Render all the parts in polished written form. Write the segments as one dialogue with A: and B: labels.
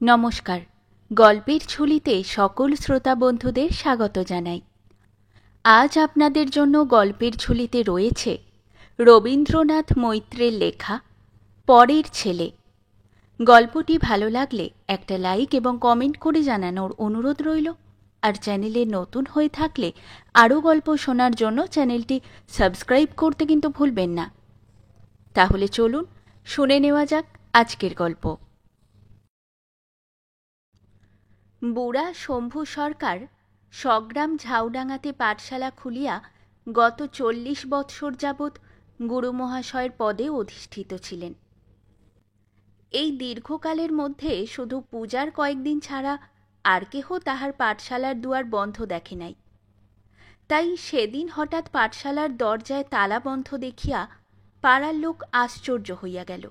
A: নমস্কার। গল্পের ঝুলিতে সকল শ্রোতা বন্ধুদের স্বাগত জানাই। আজ আপনাদের জন্য গল্পের ঝুলিতে রয়েছে রবীন্দ্রনাথ মৈত্রের লেখা পরের ছেলে। গল্পটি ভালো লাগলে একটা লাইক এবং কমেন্ট করে জানানোর অনুরোধ রইল। আর চ্যানেলে নতুন হয়ে থাকলে আরও গল্প শোনার জন্য চ্যানেলটি সাবস্ক্রাইব করতে কিন্তু ভুলবেন না। তাহলে চলুন শুনে নেওয়া যাক আজকের গল্প। বুড়া শম্ভু সরকার সগ্রাম ঝাউডাঙ্গাতে পাঠশালা খুলিয়া গত 40 বৎসর যাবৎ গুরুমহাশয়ের পদে অধিষ্ঠিত ছিলেন। এই দীর্ঘকালের মধ্যে শুধু পূজার কয়েকদিন ছাড়া আর কেহ তাহার পাঠশালার দুয়ার বন্ধ দেখে নাই। তাই সেদিন হঠাৎ পাঠশালার দরজায় তালা বন্ধ দেখিয়া পাড়ার লোক আশ্চর্য হইয়া গেল।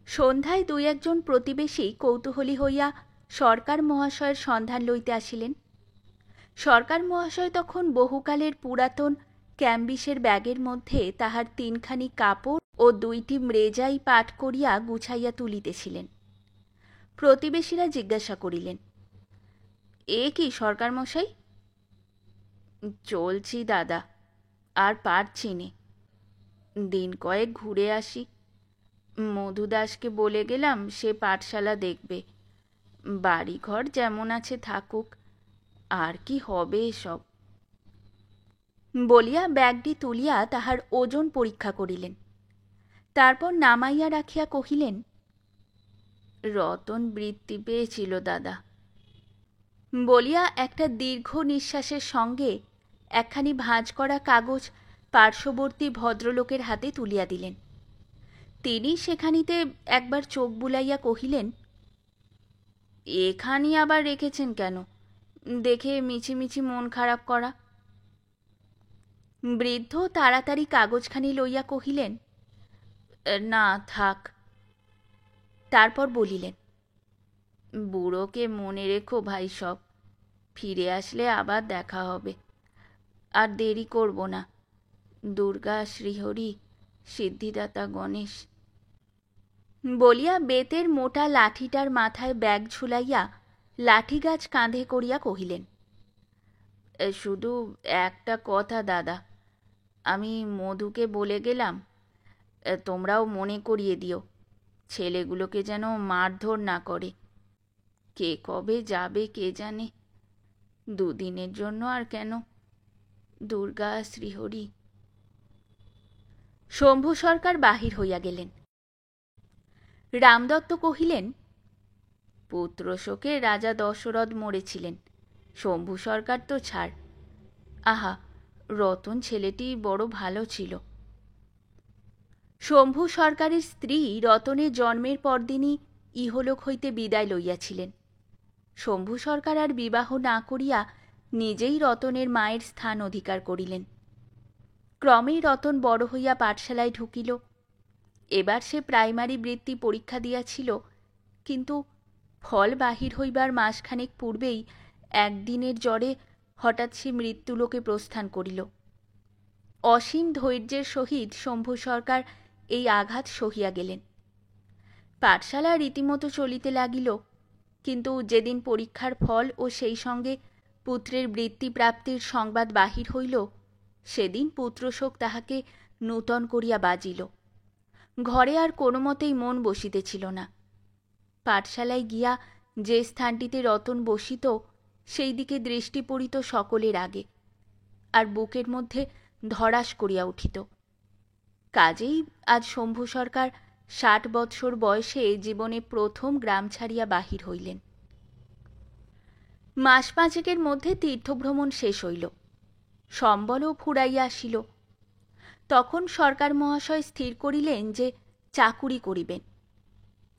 A: সন্ধ্যায় দুই একজন প্রতিবেশী কৌতূহলী হইয়া সরকার মহাশয়ের সন্ধান লইতে আসিলেন। সরকার মহাশয় তখন বহুকালের পুরাতন ক্যাম্বিসের ব্যাগের মধ্যে তাহার 3খানি কাপড় ও 2টি মৃজাই পাঠ করিয়া গুছাইয়া তুলিতেছিলেন। প্রতিবেশীরা জিজ্ঞাসা করিলেন, এ কি সরকার মশাই? চলছি দাদা, আর পারছি নে, দিন কয়েক ঘুরে আসি। মধুদাসকে বলে গেলাম সে পাঠশালা দেখবে। বাড়িঘর যেমন আছে থাকুক, আর কি হবে এসব। বলিয়া ব্যাগটি তুলিয়া তাহার ওজন পরীক্ষা করিলেন। তারপর নামাইয়া রাখিয়া কহিলেন, রতন বৃত্তি পেয়েছিল দাদা। বলিয়া একটা দীর্ঘ নিঃশ্বাসের সঙ্গে একখানি ভাঁজ করা কাগজ পার্শ্ববর্তী ভদ্রলোকের হাতে তুলিয়া দিলেন। তিনি সেখানিতে একবার চোখ বুলাইয়া কহিলেন, এখানি আবার রেখেছেন কেন? দেখে মিছিমিছি মন খারাপ করা। বৃদ্ধ তাড়াতাড়ি কাগজখানি লইয়া কহিলেন, না থাক। তারপর বলিলেন, বুড়োকে মনে রেখো ভাই সব, ফিরে আসলে আবার দেখা হবে। আর দেরি করব না। দুর্গা, শ্রীহরি, সিদ্ধিদাতা গণেশ। বলিয়া বেতের মোটা লাঠিটার মাথায় ব্যাগ ঝুলাইয়া লাঠি গাছ কাঁধে করিয়া কহিলেন, শুধু একটা কথা দাদা, আমি মধুকে বলে গেলাম, তোমরাও মনে করিয়ে দিও, ছেলেগুলোকে যেন মারধর না করে। কে কবে যাবে কে জানে, 2 দিনের জন্য আর কেন। দুর্গা, শ্রীহরি। শম্ভু সরকার বাহির হইয়া গেলেন। রামদত্ত কহিলেন, পুত্র শোকে রাজা দশরথ মরেছিলেন, শম্ভু সরকার তো ছাড়। আহা, রতন ছেলেটি বড় ভালো ছিল। শম্ভু সরকারের স্ত্রী রতনের জন্মের পরদিনই ইহলোক হইতে বিদায় লইয়াছিলেন। শম্ভু সরকার আর বিবাহ না করিয়া নিজেই রতনের মায়ের স্থান অধিকার করিলেন। ক্রমেই রতন বড় হইয়া পাঠশালায় ঢুকিল। এবার সে প্রাইমারি বৃত্তি পরীক্ষা দিয়াছিল, কিন্তু ফল বাহির হইবার মাসখানেক পূর্বেই একদিনের জ্বরে হঠাৎ সে মৃত্যুলোকে প্রস্থান করিল। অসীম ধৈর্যের সহিত শম্ভু সরকার এই আঘাত সহিয়া গেলেন। পাঠশালা রীতিমতো চলিতে লাগিল, কিন্তু যেদিন পরীক্ষার ফল ও সেই সঙ্গে পুত্রের বৃত্তি প্রাপ্তির সংবাদ বাহির হইল, সেদিন পুত্রশোক তাহাকে নূতন করিয়া বাজিল। ঘরে আর কোনো মতেই মন বসিতেছিল না। পাঠশালায় গিয়া যে স্থানটিতে রতন বসিত সেই দিকে দৃষ্টি পড়িত সকলের আগে, আর বুকের মধ্যে ধড়াস করিয়া উঠিত। কাজেই আজ শম্ভু সরকার 60 বৎসর বয়সে জীবনে প্রথম গ্রাম ছাড়িয়া বাহির হইলেন। মাস 5 মধ্যে তীর্থভ্রমণ শেষ হইল, সম্বলও ফুরাইয়া আসিল। তখন সরকার মহাশয় স্থির করিলেন যে চাকুরি করিবেন,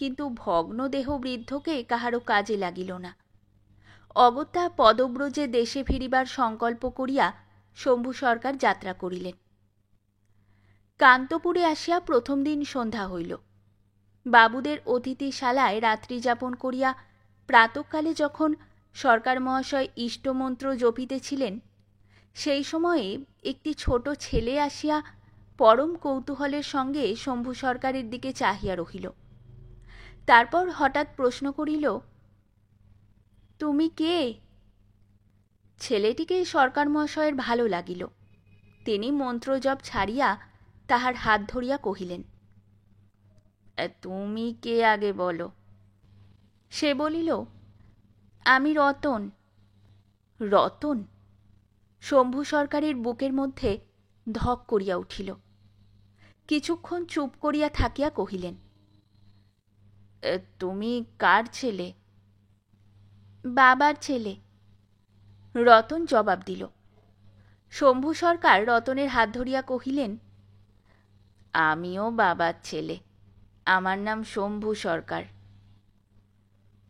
A: কিন্তু ভগ্নদেহ বৃদ্ধকে কাহারও কাজে লাগিল না। অগত্যা পদব্রজে দেশে ফিরিবার সংকল্প করিয়া শম্ভু সরকার যাত্রা করিলেন। কান্তপুরে আসিয়া প্রথম দিন সন্ধ্যা হইল। বাবুদের অতিথিশালায় রাত্রি যাপন করিয়া প্রাতঃকালে যখন সরকার মহাশয় ইষ্টমন্ত্র জপিতেছিলেন, সেই সময়ে একটি ছোট ছেলে আসিয়া পরম কৌতূহলের সঙ্গে শম্ভু সরকারের দিকে চাহিয়া রহিল। তারপর হঠাৎ প্রশ্ন করিল, তুমি কে? ছেলেটিকে সরকার মহাশয়ের ভালো লাগিল। তিনি মন্ত্রজপ ছাড়িয়া তাহার হাত ধরিয়া কহিলেন, তুমি কে আগে বলো। সে বলিল, আমি রতন। রতন? শম্ভু সরকারের বুকের মধ্যে ধক করিয়া উঠিল। কিছুক্ষণ চুপ করিয়া থাকিয়া কহিলেন, তুমি কার ছেলে? বাবার ছেলে। রতন জবাব দিল। শম্ভু সরকার রতনের হাত ধরিয়া কহিলেন, আমিও বাবার ছেলে, আমার নাম শম্ভু সরকার।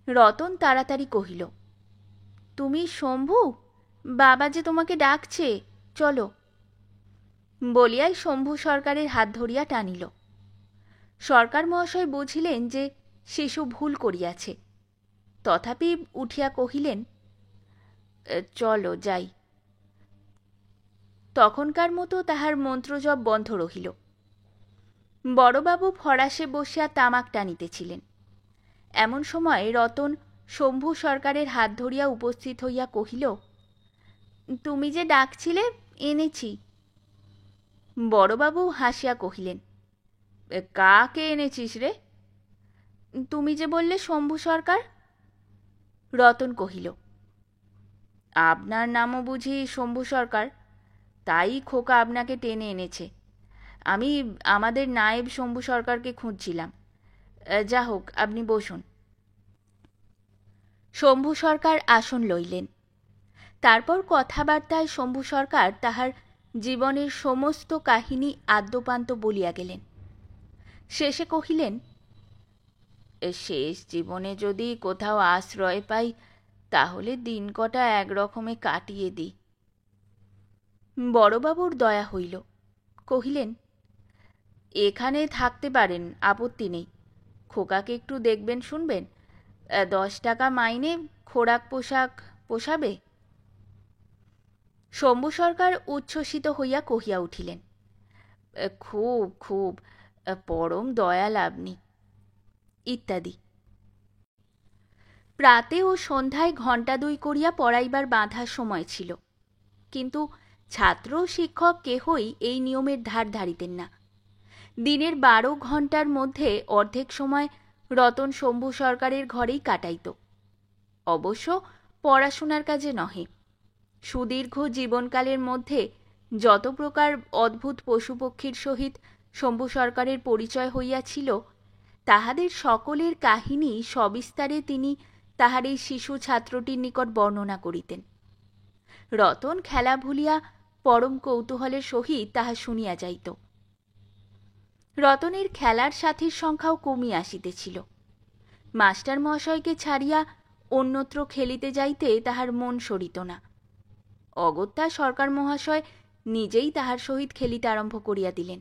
A: রতন তাড়াতাড়ি কহিল, তুমি শম্ভু? বাবা যে তোমাকে ডাকছে, চলো। বলিয়াই শম্ভু সরকারের হাত ধরিয়া টানিল। সরকার মহাশয় বুঝিলেন যে শিশু ভুল করিয়াছে, তথাপি উঠিয়া কহিলেন, চলো যাই। তখনকার মতো তাহার মন্ত্রজপ বন্ধ রহিল। বড়বাবু ফরাসে বসিয়া তামাক টানিতেছিলেন। এমন সময় রতন শম্ভু সরকারের হাত ধরিয়া উপস্থিত হইয়া কহিল, তুমি যে ডাকছিলে, এনেছি। বড়বাবু হাসিয়া কহিলেন, কাকে এনেছিস রে? তুমি যে বললে শম্ভু সরকার। রতন কহিল, আপনার নামও বুঝি শম্ভু সরকার, তাই খোকা আপনাকে টেনে এনেছে। আমি আমাদের নায়েব শম্ভু সরকারকে খুঁজছিলাম। যা হোক, আপনি বসুন। শম্ভু সরকার আসন লইলেন। তারপর কথাবার্তায় শম্ভু সরকার তাহার জীবনের সমস্ত কাহিনী আদ্যোপান্ত বলিয়া গেলেন। শেষে কহিলেন, শেষ জীবনে যদি কোথাও আশ্রয় পাই, তাহলে দিন কটা একরকমে কাটিয়ে দিই। বড়বাবুর দয়া হইল। কহিলেন, এখানে থাকতে পারেন, আপত্তি নেই। খোকাকে একটু দেখবেন শুনবেন। 10 টাকা মাইনে, খোরাক পোশাক পোষাবে? শম্ভু সরকার উচ্ছ্বসিত হইয়া কহিয়া উঠিলেন, খুব খুব, পরম দয়াল আপনি, ইত্যাদি। প্রাতে ও সন্ধ্যায় ঘণ্টা 2 করিয়া পড়াইবার বাঁধার সময় ছিল, কিন্তু ছাত্র শিক্ষক কেহই এই নিয়মের ধার ধারিতেন না। দিনের 12 ঘণ্টার মধ্যে অর্ধেক সময় রতন শম্ভু সরকারের ঘরেই কাটাইত। অবশ্য পড়াশোনার কাজে নহে, সুদীর্ঘ জীবনকালের মধ্যে যত প্রকার অদ্ভুত পশুপক্ষীর সহিত শম্ভু সরকারের পরিচয় হইয়াছিল, তাহাদের সকলের কাহিনী সবিস্তারে তিনি তাহার এই শিশু ছাত্রটির নিকট বর্ণনা করিতেন। রতন খেলা ভুলিয়া পরম কৌতূহলের সহিত তাহা শুনিয়া যাইত। রতনের খেলার সাথীর সংখ্যাও কমিয়া আসিতেছিল। মাস্টার মহাশয়কে ছাড়িয়া অন্যত্র খেলিতে যাইতে তাহার মন সরিত না। অগত্যা সরকার মহাশয় নিজেই তাহার সহিত খেলিতে আরম্ভ করিয়া দিলেন।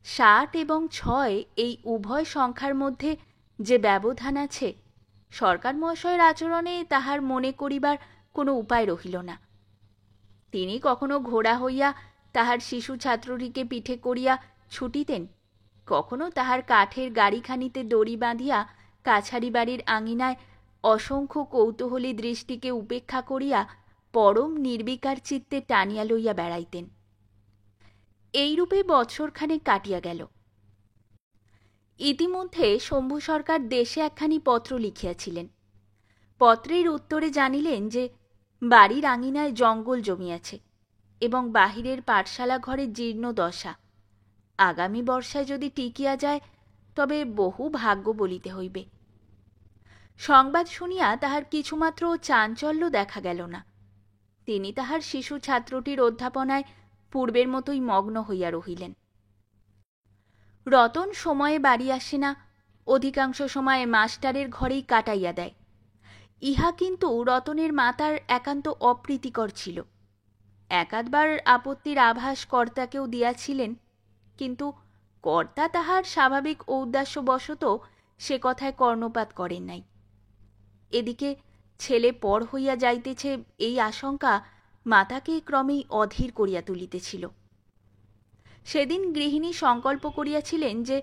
A: 7 এবং 6 এই উভয় সংখ্যার মধ্যে যে ব্যবধান আছে, সরকার মহাশয়ের আচরণে তাহার মনে করিবার কোনো উপায় রহিল না। তিনি কখনো ঘোড়া হইয়া তাহার শিশু ছাত্রটিকে পিঠে করিয়া ছুটিতেন, কখনো তাহার কাঠের গাড়িখানিতে দড়ি বাঁধিয়া কাছারি বাড়ির আঙিনায় অসংখ্য কৌতূহলী দৃষ্টিকে উপেক্ষা করিয়া পরম নির্বিকার চিত্তে টানিয়া লইয়া বেড়াইতেন। এইরূপে বৎসরখানেক কাটিয়া গেল। ইতিমধ্যে শম্ভু সরকার দেশে একখানি পত্র লিখিয়াছিলেন। পত্রের উত্তরে জানিলেন যে বাড়ির আঙিনায় জঙ্গল জমিয়াছে এবং বাহিরের পাঠশালা ঘরে জীর্ণ দশা। আগামী বর্ষায় যদি টিকিয়া যায়, তবে বহু ভাগ্য বলিতে হইবে। সংবাদ শুনিয়া তাহার কিছুমাত্র চাঞ্চল্য দেখা গেল না। তিনি তাহার শিশু ছাত্রটির অধ্যাপনায় পূর্বের মতোই মগ্ন হইয়া রহিলেন। রতন সময়ে বাড়ি আসে না, অধিকাংশ সময়ে মাস্টারের ঘরেই কাটাইয়া দেয়। ইহা কিন্তু রতনের মাতার একান্ত অপ্রীতিকর ছিল। একাধবার আপত্তির আভাস কর্তাকেও দিয়াছিলেন, কিন্তু কর্তা তাহার স্বাভাবিক ঔদাস্যবশত সে কথায় কর্ণপাত করেন নাই। এদিকে ছেলে পর হইয়া যাইতেছে এই আশঙ্কা মাতাকে ক্রমেই অধীর করিয়া তুলিতেছিল। সেদিন গৃহিণী সংকল্প করিয়াছিলেন যে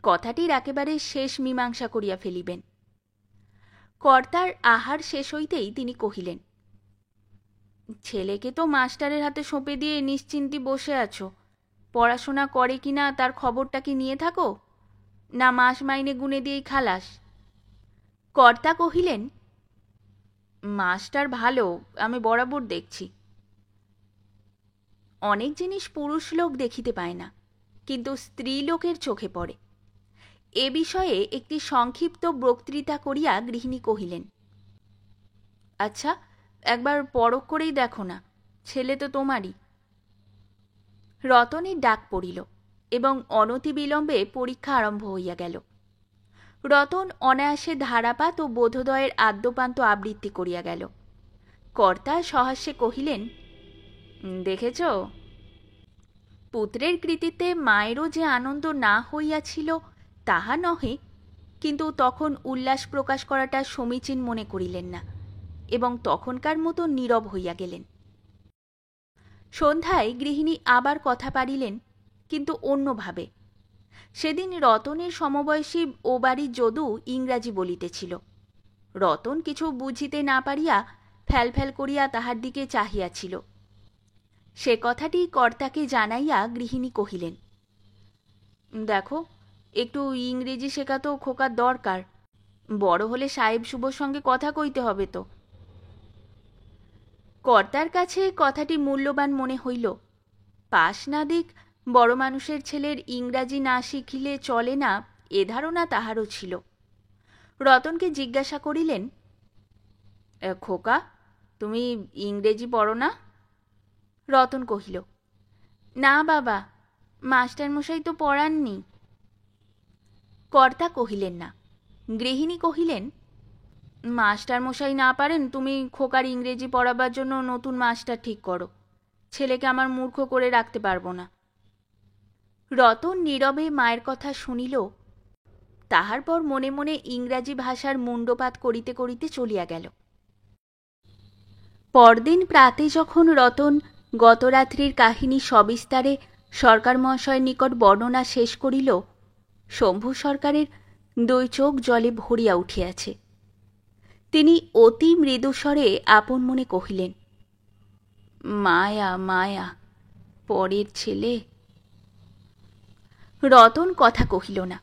A: কথাটির একেবারে শেষ মীমাংসা করিয়া ফেলিবেন। কর্তার আহার শেষ হইতেই তিনি কহিলেন, ছেলেকে তো মাস্টারের হাতে সঁপে দিয়ে নিশ্চিন্তি বসে আছো, পড়াশোনা করে কিনা তার খবরটা কি নিয়ে থাকো, না মাস মাইনে গুনে দিয়েই খালাস? কর্তা কহিলেন, মাস্টার ভালো, আমি বরাবর দেখছি। অনেক জিনিস পুরুষ লোক দেখিতে পায় না, কিন্তু স্ত্রী লোকের চোখে পড়ে। এ বিষয়ে একটি সংক্ষিপ্ত বক্তৃতা করিয়া গৃহিণী কহিলেন, আচ্ছা, একবার পরখ করেই দেখো না, ছেলে তো তোমারই। রতনের ডাক পড়িল এবং অনতিবিলম্বে পরীক্ষা আরম্ভ হইয়া গেল। রতন অনায়াসে ধারাপাত ও বোধোদয়ের আদ্যপান্ত আবৃত্তি করিয়া গেল। কর্তা সহাস্যে কহিলেন, দেখেছ, পুত্রের কৃতিত্বে মায়েরও যে আনন্দ না হইয়াছিল তাহা নহে, কিন্তু তখন উল্লাস প্রকাশ করাটা সমীচীন মনে করিলেন না এবং তখনকার মতো নীরব হইয়া গেলেন। সন্ধ্যায় গৃহিণী আবার কথা পাড়িলেন, কিন্তু অন্যভাবে। সেদিন রতনের সমবয়সী ও বাড়ির যদু ইংরাজি বলিতেছিল। রতন কিছু বুঝিতে না পারিয়া ফ্যালফ্যাল করিয়া তাহার দিকে চাহিয়াছিল। সে কথাটি কর্তাকে জানাইয়া গৃহিণী কহিলেন, দেখো, একটু ইংরেজি শেখা তো খোকার দরকার, বড় হলে সাহেব শুভর সঙ্গে কথা কইতে হবে তো। কর্তার কাছে কথাটি মূল্যবান মনে হইল। পাশ না দিক, বড় মানুষের ছেলের ইংরাজি না শিখিলে চলে না, এ ধারণা তাহারও ছিল। রতনকে জিজ্ঞাসা করিলেন, খোকা, তুমি ইংরেজি পড়ো না? রতন কহিল, না বাবা, মাস্টারমশাই তো পড়াননি। কর্তা কহিলেন না। গৃহিণী কহিলেন, মাস্টারমশাই না পারেন, তুমি খোকার ইংরেজি পড়াবার জন্য নতুন মাস্টার ঠিক করো, ছেলেকে আমার মূর্খ করে রাখতে পারবো না। রতন নীরবে মায়ের কথা শুনিল। তাহার পর মনে মনে ইংরাজি ভাষার মুণ্ডপাত করিতে করিতে চলিয়া গেল। পরদিন প্রাতে যখন রতন গতরাত্রির কাহিনী সবিস্তারে সরকার মহাশয়ের নিকট বর্ণনা শেষ করিল, শম্ভু সরকারের দুই চোখ জলে ভরিয়া উঠিয়াছে। তিনি অতি মৃদুস্বরে আপন মনে কহিলেন, মায়া মায়া, পরের ছেলে। রতন কথা কহিল না।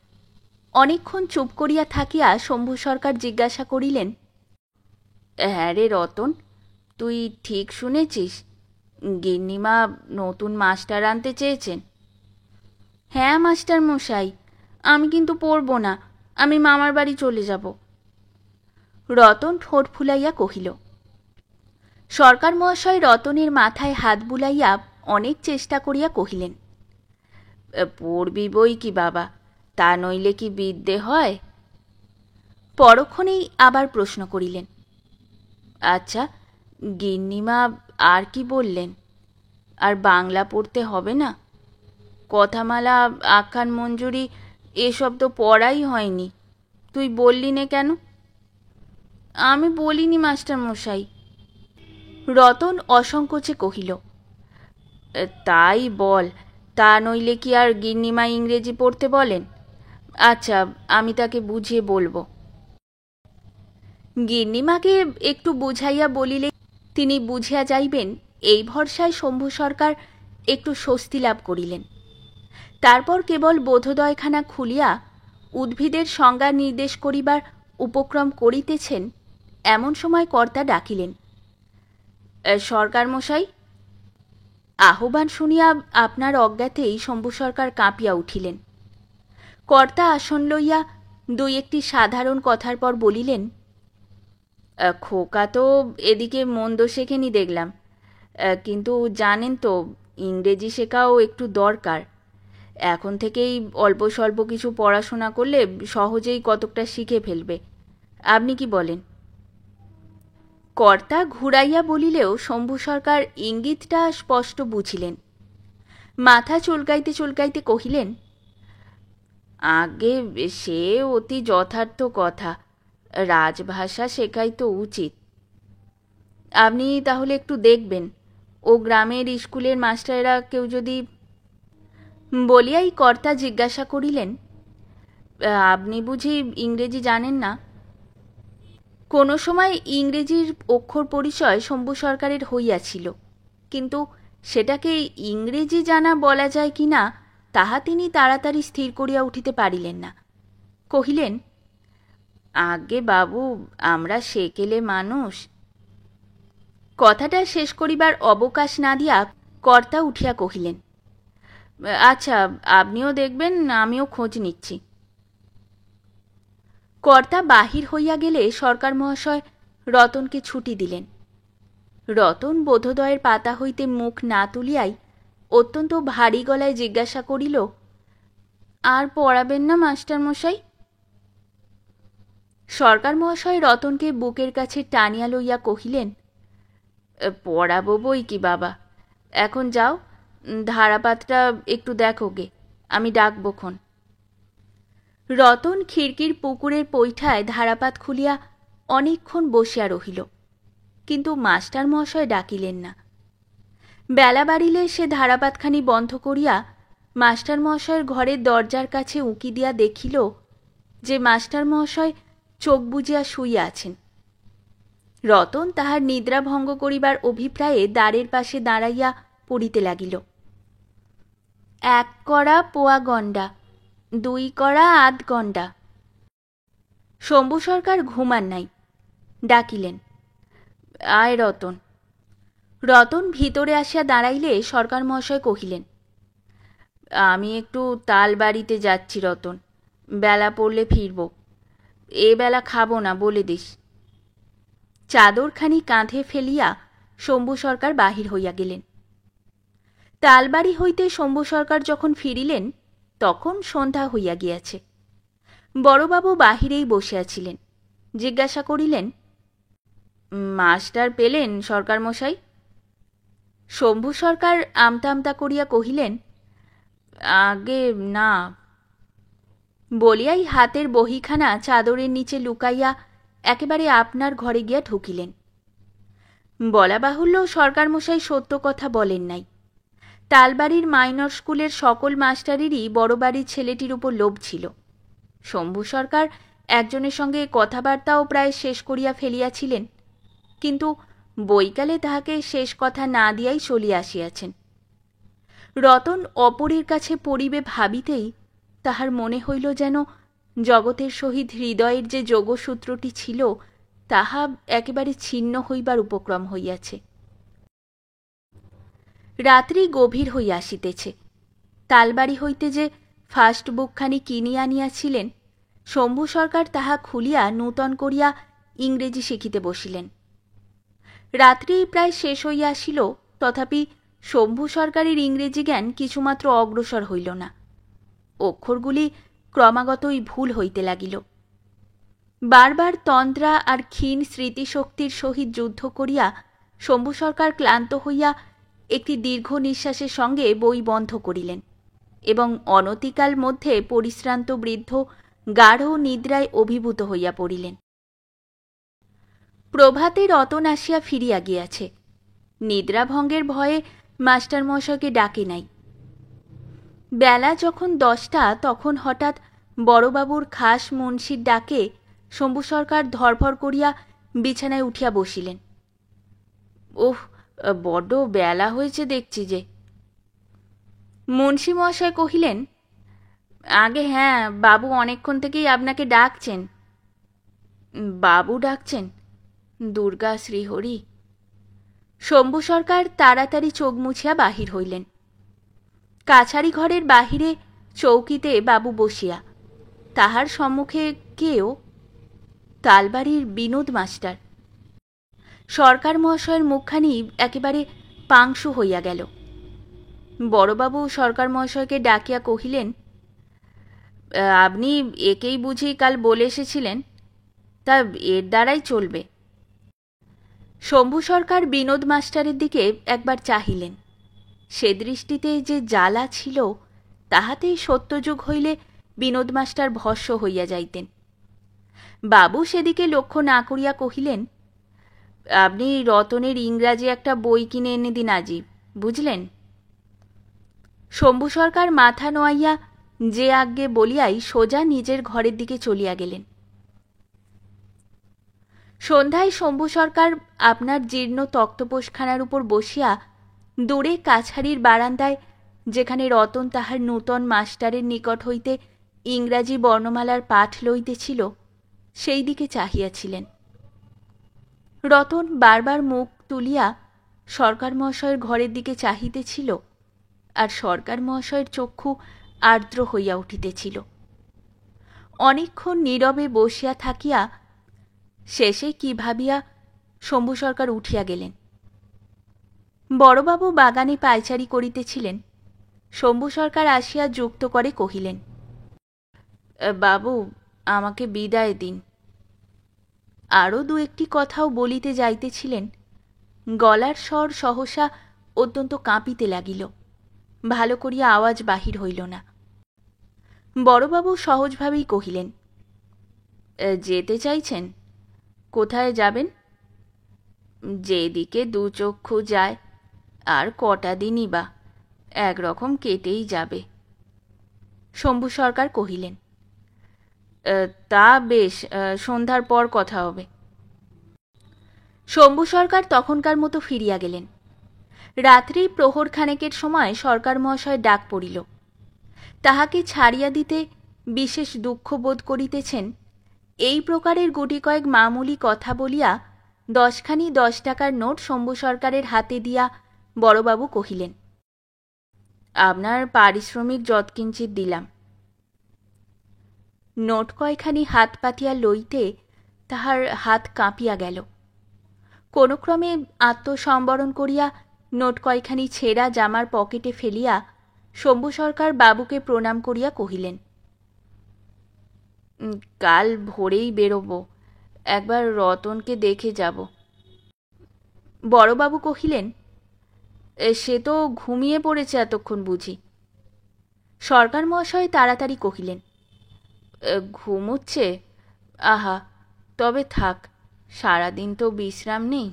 A: অনেকক্ষণ চুপ করিয়া থাকিয়া শম্ভু সরকার জিজ্ঞাসা করিলেন, হ্যাঁ রে রতন, তুই ঠিক শুনেছিস? গিন্নিমা নতুন মাস্টার আনতে চেয়েছেন? হ্যাঁ মাস্টার মশাই, আমি কিন্তু পড়ব না, আমি মামার বাড়ি চলে যাব। রতন ঠোঁট ফুলাইয়া কহিল। সরকার মহাশয় রতনের মাথায় হাত বুলাইয়া অনেক চেষ্টা করিয়া কহিলেন, পড়বি বই কি বাবা, তা নইলে কি বিদ্যে হয়? পরক্ষণেই আবার প্রশ্ন করিলেন, আচ্ছা, গিন্নিমা আর কি বললেন? আর বাংলা পড়তে হবে না? কথামালা, আখ্যান মঞ্জুরি এসব তো পড়াই হয়নি, তুই বললি নে কেন? আমি বলিনি মাস্টার মশাই। রতন অসংকোচে কহিল, তাই বল, তা নইলে কি আর গিন্নিমা ইংরেজি পড়তে বলেন? আচ্ছা, আমি তাকে বুঝিয়ে বলবো। গিন্নিমাকে একটু বুঝাইয়া বলিলে তিনি বুঝিয়া যাইবেন, এই ভরসায় শম্ভু সরকার একটু স্বস্তি লাভ করিলেন। তারপর কেবল বোধোদয়খানা খুলিয়া উদ্ভিদের সংজ্ঞা নির্দেশ করিবার উপক্রম করিতেছেন, এমন সময় কর্তা ডাকিলেন, সরকার মশাই। আহ্বান শুনিয়া আপনার অজ্ঞাতেই শম্ভু সরকার কাঁপিয়া উঠিলেন। কর্তা আসন লইয়া দুই একটি সাধারণ কথার পর বলিলেন, খোকা তো এদিকে মন্দ শেখেনি দেখলাম, কিন্তু জানেন তো, ইংরেজি শেখাও একটু দরকার। এখন থেকেই অল্প স্বল্প কিছু পড়াশোনা করলে সহজেই কতকটা শিখে ফেলবে। আপনি কি বলেন? কর্তা ঘুরাইয়া বলিলেও শম্ভু সরকার ইঙ্গিতটা স্পষ্ট বুঝিলেন। মাথা চুলকাইতে চুলকাইতে কহিলেন, আগে সে অতি যথার্থ কথা, রাজভাষা শেখাই তো উচিত। আপনি তাহলে একটু দেখবেন, ও গ্রামের স্কুলের মাস্টারেরা কেউ যদি। বলিয়াই কর্তা জিজ্ঞাসা করিলেন, আপনি বুঝি ইংরেজি জানেন না? কোনো সময় ইংরেজির অক্ষর পরিচয় শম্ভু সরকারের হইয়াছিল, কিন্তু সেটাকে ইংরেজি জানা বলা যায় কি না তাহা তিনি তাড়াতাড়ি স্থির করিয়া উঠিতে পারিলেন না। কহিলেন, আজ্ঞে বাবু, আমরা সেকেলে মানুষ। কথাটা শেষ করিবার অবকাশ না দিয়া কর্তা উঠিয়া কহিলেন, আচ্ছা, আপনিও দেখবেন, আমিও খোঁজ নিচ্ছি। কর্তা বাহির হইয়া গেলে সরকার মহাশয় রতনকে ছুটি দিলেন। রতন বোধোদয়ের পাতা হইতে মুখ না তুলিয়াই অত্যন্ত ভারী গলায় জিজ্ঞাসা করিল, আর পড়াবেন না মাস্টার মশাই? সরকার মহাশয় রতনকে বুকের কাছে টানিয়া লইয়া কহিলেন, পড়াবো বই কি বাবা, এখন যাও, ধারাপাতটা একটু দেখো গে, আমি ডাকবক্ষণ। রতন খিড়কির পুকুরের পৈঠায় ধারাপাত খুলিয়া অনেকক্ষণ বসিয়া রহিল, কিন্তু মাস্টার মহাশয় ডাকিলেন না। বেলা বাড়িলে সে ধারাপাতখানি বন্ধ করিয়া মাস্টার মহাশয়ের ঘরের দরজার কাছে উঁকি দিয়া দেখিল যে মাস্টার মহাশয় চোখ বুজিয়া শুইয়া আছেন। রতন তাহার নিদ্রা ভঙ্গ করিবার অভিপ্রায়ে দ্বারের পাশে দাঁড়াইয়া পড়িতে লাগিল, 1 কড়া পোয়া গণ্ডা, 2 কড়া আধ গণ্ডা। শম্ভু সরকার ঘুমান নাই, ডাকিলেন, আয় রতন। রতন ভিতরে আসিয়া দাঁড়াইলে সরকার মহাশয় কহিলেন, আমি একটু তাল বাড়িতে যাচ্ছি রতন, বেলা পড়লে ফিরব, এ বেলা খাবো না বলে দিস। চাদরখানি কাঁধে ফেলিয়া শম্ভু সরকার বাহির হইয়া গেলেন। তালবাড়ি হইতে শম্ভু সরকার যখন ফিরিলেন তখন সন্ধ্যা হইয়া গিয়াছে। বড়বাবু বাহিরেই বসিয়াছিলেন। জিজ্ঞাসা করিলেন, মাস্টার পেলেন সরকার মশাই? শম্ভু সরকার আমতা আমতা করিয়া কহিলেন, আগে না। বলিয়াই হাতের বহিখানা চাদরের নিচে লুকাইয়া একেবারে আপনার ঘরে গিয়া ঢুকিলেন। বলা বাহুল্য, সরকার মশাই সত্য কথা বলেন নাই। তালবাড়ির মাইনর স্কুলের সকল মাস্টারেরই বড় বাড়ির ছেলেটির উপর লোভ ছিল। শম্ভু সরকার একজনের সঙ্গে কথাবার্তাও প্রায় শেষ করিয়া ফেলিয়াছিলেন, কিন্তু বৈকালে তাহাকে শেষ কথা না দিয়াই চলিয়া আসিয়াছেন। রতন অপরের কাছে পড়িবে ভাবিতেই তাহার মনে হইল যেন জগতের সহিত হৃদয়ের যে যোগসূত্রটি ছিল তাহা একেবারে ছিন্ন হইবার উপক্রম হইয়াছে। রাত্রি গভীর হইয়া আসিতেছে। তালবাড়ি হইতে যে ফার্স্ট বুকখানি কিনিয়া আনিয়াছিলেন, শম্ভু সরকার তাহা খুলিয়া নূতন করিয়া ইংরেজি শিখিতে বসিলেন। রাত্রি প্রায় শেষ হইয়া আসিল, তথাপি শম্ভু সরকারের ইংরেজি জ্ঞান কিছুমাত্র অগ্রসর হইল না। অক্ষরগুলি ক্রমাগতই ভুল হইতে লাগিল। বারবার তন্দ্রা আর ক্ষীণ স্মৃতিশক্তির সহিত যুদ্ধ করিয়া শম্ভু সরকার ক্লান্ত হইয়া একটি দীর্ঘ নিঃশ্বাসের সঙ্গে বই বন্ধ করিলেন এবং অনতিকাল মধ্যে পরিশ্রান্ত বৃদ্ধ গাঢ় নিদ্রায় অভিভূত হইয়া পড়িলেন। প্রভাতে রতন আসিয়া ফিরিয়া গিয়াছে। নিদ্রাভঙ্গের ভয়ে মাস্টার মশাইকে ডাকে নাই। বেলা যখন 10টা তখন হঠাৎ বড়বাবুর খাস মুন্সির ডাকে শম্ভু সরকার ধরফর করিয়া বিছানায় উঠিয়া বসিলেন। ওহ, বড্ড বেলা হয়েছে দেখছি যে। মুন্সি মহাশয় কহিলেন, আগে হ্যাঁ, বাবু অনেকক্ষণ থেকেই আপনাকে ডাকছেন। বাবু ডাকছেন? দুর্গা শ্রীহরি। শম্ভু সরকার তাড়াতাড়ি চোখ মুছিয়া বাহির হইলেন। কাছারি ঘরের বাহিরে চৌকিতে বাবু বসিয়া, তাহার সম্মুখে কেউ, তালবাড়ির বিনোদ মাস্টার। সরকার মহাশয়ের মুখখানি একেবারে পাংশু হইয়া গেল। বড়বাবু সরকার মহাশয়কে ডাকিয়া কহিলেন, আপনি একেই বুঝি কাল বলে এসেছিলেন, তা এর দ্বারাই চলবে। শম্ভু সরকার বিনোদ মাস্টারের দিকে একবার চাহিলেন। সে দৃষ্টিতে যে জ্বালা ছিল তাহাতেই সত্যযুগ হইলে বিনোদ মাস্টার ভস্ম হইয়া যাইতেন। বাবু সেদিকে লক্ষ্য না করিয়া কহিলেন, আপনি রতনের ইংরাজি একটা বই কিনে এনে দিন আজি, বুঝলেন? শম্ভু সরকার মাথা নোয়াইয়া যে আজ্ঞে বলিয়াই সোজা নিজের ঘরের দিকে চলিয়া গেলেন। সন্ধ্যায় শম্ভু সরকার আপনার জীর্ণ তক্তপোষখানার উপর বসিয়া দূরে কাছারির বারান্দায়, যেখানে রতন তাহার নূতন মাস্টারের নিকট হইতে ইংরাজি বর্ণমালার পাঠ লইতেছিল, সেই দিকে চাহিয়াছিলেন। রতন বারবার মুখ তুলিয়া সরকার মহাশয়ের ঘরের দিকে চাহিতেছিল, আর সরকার মহাশয়ের চক্ষু আর্দ্র হইয়া উঠিতেছিল। অনেকক্ষণ নীরবে বসিয়া থাকিয়া শেষে কি ভাবিয়া শম্ভু সরকার উঠিয়া গেলেন। বড়বাবু বাগানে পায়চারি করিতেছিলেন। শম্ভু সরকার আসিয়া যুক্ত করে কহিলেন, বাবু, আমাকে বিদায় দিন। আরও দু একটি কথাও বলিতে যাইতেছিলেন, গলার স্বর সহসা অত্যন্ত কাঁপিতে লাগিল। ভালো করিয়া আওয়াজ বাহির হইল না। বড়বাবু সহজভাবেই কহিলেন, যেতে চাইছেন? কোথায় যাবেন? যেদিকে দু চক্ষু যায়, আর কটা দিনই বা, একরকম কেটেই যাবে। শম্ভু সরকার কহিলেন, তা বেশ, সন্ধ্যার পর কথা হবে। শম্ভু সরকার তখনকার মতো ফিরিয়া গেলেন। রাত্রি প্রহর খানেকের সময় সরকার মহাশয় ডাক পড়িল। তাহাকে ছাড়িয়া দিতে বিশেষ দুঃখ বোধ করিতেছেন, এই প্রকারের গুটি কয়েক মামুলি কথা বলিয়া 10খানি 10 টাকার নোট শম্ভু সরকারের হাতে দিয়া বড়বাবু কহিলেন, আপনার পারিশ্রমিক যৎকিঞ্চিৎ দিলাম। নোট কয়খানি হাত পাতিয়া লইতে তাহার হাত কাঁপিয়া গেল। কোনো ক্রমে আত্মসম্বরণ করিয়া নোট কয়খানি ছেঁড়া জামার পকেটে ফেলিয়া শম্ভু সরকার বাবুকে প্রণাম করিয়া কহিলেন, কাল ভোরেই বেরোব, একবার রতনকে দেখে যাব। বড়বাবু কহিলেন, সে তো ঘুমিয়ে পড়েছে এতক্ষণ বুঝি। সরকার মহাশয় তাড়াতাড়ি কহিলেন, ঘুমোচ্ছে? আহা, তবে থাক, সারাদিন তো বিশ্রাম নেই।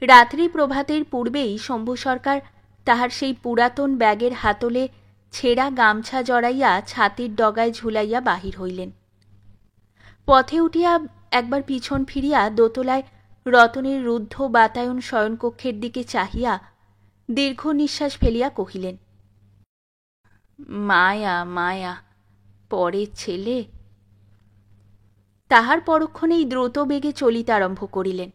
A: রাত্রি প্রভাতের পূর্বেই শম্ভু সরকার তাহার সেই পুরাতন ব্যাগের হাতলে ছেঁড়া গামছা জড়াইয়া ছাতির ডগায় ঝুলাইয়া বাহির হইলেন। পথে উঠিয়া একবার পিছন ফিরিয়া দোতলায় রতনের রুদ্ধ বাতায়ন শয়নকক্ষের দিকে চাহিয়া দীর্ঘ নিঃশ্বাস ফেলিয়া কহিলেন, মায়া মায়া, পরের ছেলে। তাহার পরক্ষণেই দ্রুত বেগে চলিতে আরম্ভ করিলেন।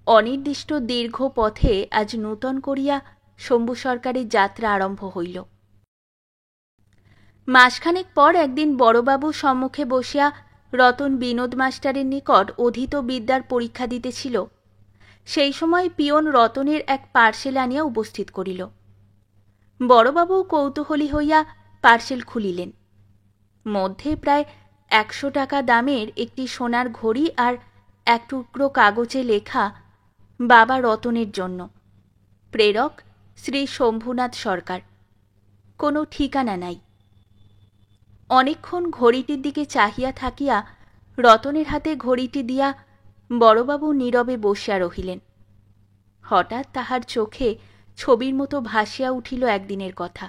A: অনির্দিষ্ট দীর্ঘ পথে আজ নূতন করিয়া শম্ভু সরকারের যাত্রা আরম্ভ হইল। মাসখানেক পর একদিন বড়বাবু সম্মুখে বসিয়া রতন বিনোদ মাস্টারের নিকট অধীত বিদ্যার পরীক্ষা দিতেছিল। সেই সময় পিয়ন রতনের এক পার্সেল আনিয়া উপস্থিত করিল। বড়বাবু কৌতূহলী হইয়া পার্সেল খুলিলেন। মধ্যে প্রায় 100 টাকা দামের একটি সোনার ঘড়ি আর এক টুকরো কাগজে লেখা, বাবা রতনের জন্য, প্রেরক শ্রী শম্ভুনাথ সরকার। কোনো ঠিকানা নাই। অনেকক্ষণ ঘড়িটির দিকে চাহিয়া থাকিয়া রতনের হাতে ঘড়িটি দিয়া বড়বাবু নীরবে বসিয়া রহিলেন। হঠাৎ তাহার চোখে ছবির মতো ভাসিয়া উঠিল একদিনের কথা।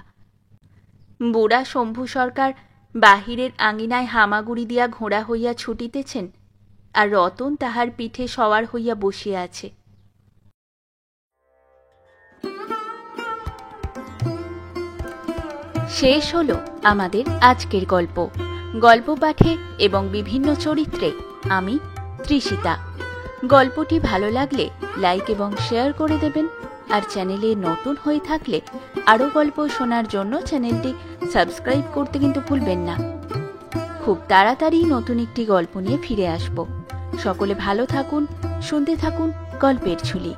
A: বুড়া শম্ভু সরকার বাহিরের আঙিনায় হামাগুড়ি দিয়া ঘোড়া হইয়া ছুটিতেছেন, আর রতন তাহার পিঠে সওয়ার হইয়া বসিয়া আছে। শেষ হলো আমাদের আজকের গল্প। গল্প পাঠে এবং বিভিন্ন চরিত্রে আমি তৃষিতা। গল্পটি ভালো লাগলে লাইক এবং শেয়ার করে দেবেন, আর চ্যানেলে নতুন হয়ে থাকলে আরও গল্প শোনার জন্য চ্যানেলটি সাবস্ক্রাইব করতে কিন্তু ভুলবেন না। খুব তাড়াতাড়ি নতুন একটি গল্প নিয়ে ফিরে আসব। সকলে ভালো থাকুন, শুনতে থাকুন গল্পের ঝুলি।